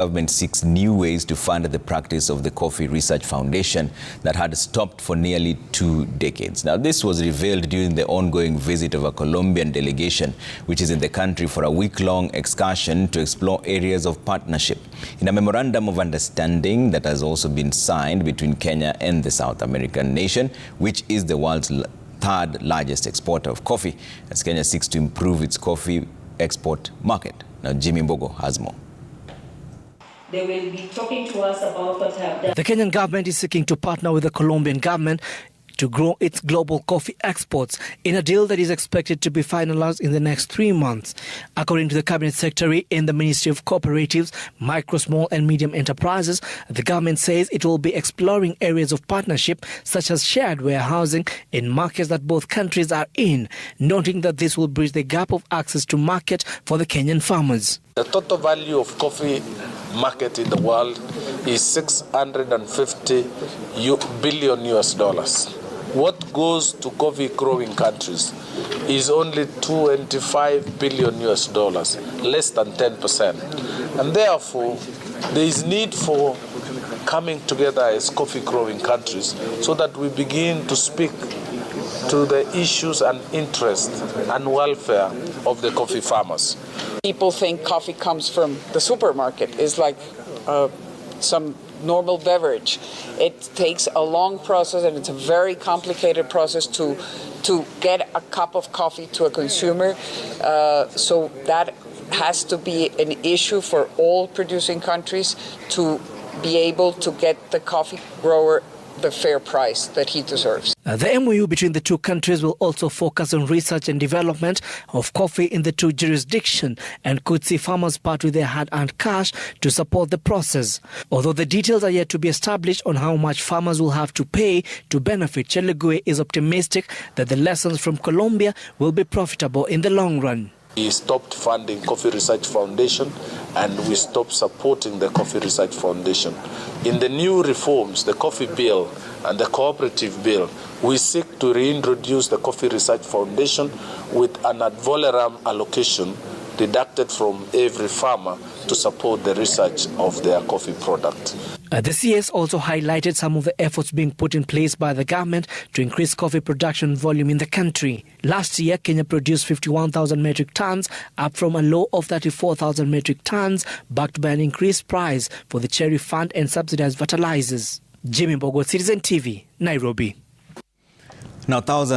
Government seeks new ways to fund the practice of the Coffee Research Foundation that had stopped for nearly 2 decades. Now, this was revealed during the ongoing visit of a Colombian delegation, which is in the country for a week-long excursion to explore areas of partnership. In a memorandum of understanding that has also been signed between Kenya and the South American nation, which is the world's third largest exporter of coffee, as Kenya seeks to improve its coffee export market. Now, Jimmy Mbogo has more. They will be talking to us about what have done. The Kenyan government is seeking to partner with the Colombian government to grow its global coffee exports in a deal that is expected to be finalized in the next 3 months. According to the Cabinet Secretary in the Ministry of Cooperatives, Micro, Small and Medium Enterprises, the government says it will be exploring areas of partnership such as shared warehousing in markets that both countries are in, noting that this will bridge the gap of access to market for the Kenyan farmers. The total value of coffee market in the world is $650 billion US. What goes to coffee growing countries is only $25 billion US, less than 10%. And therefore, there is need for coming together as coffee growing countries so that we begin to speak to the issues and interests and welfare of the coffee farmers. People think coffee comes from the supermarket. It's like some normal beverage. It takes a long process and it's a very complicated process to get a cup of coffee to a consumer. So that has to be an issue for all producing countries to be able to get the coffee grower the fair price that he deserves. The MOU between the two countries will also focus on research and development of coffee in the two jurisdictions and could see farmers part with their hard-earned cash to support the process. Although the details are yet to be established on how much farmers will have to pay to benefit, Cheligwe is optimistic that the lessons from Colombia will be profitable in the long run. We stopped funding Coffee Research Foundation and we stopped supporting the Coffee Research Foundation. In the new reforms, the Coffee Bill and the Cooperative Bill, we seek to reintroduce the Coffee Research Foundation with an ad valorem allocation deducted from every farmer to support the research of their coffee product. The CS also highlighted some of the efforts being put in place by the government to increase coffee production volume in the country. Last year, Kenya produced 51,000 metric tons, up from a low of 34,000 metric tons, backed by an increased price for the cherry fund and subsidized fertilizers. Jimmy Mbogo, Citizen TV, Nairobi. Now, thousands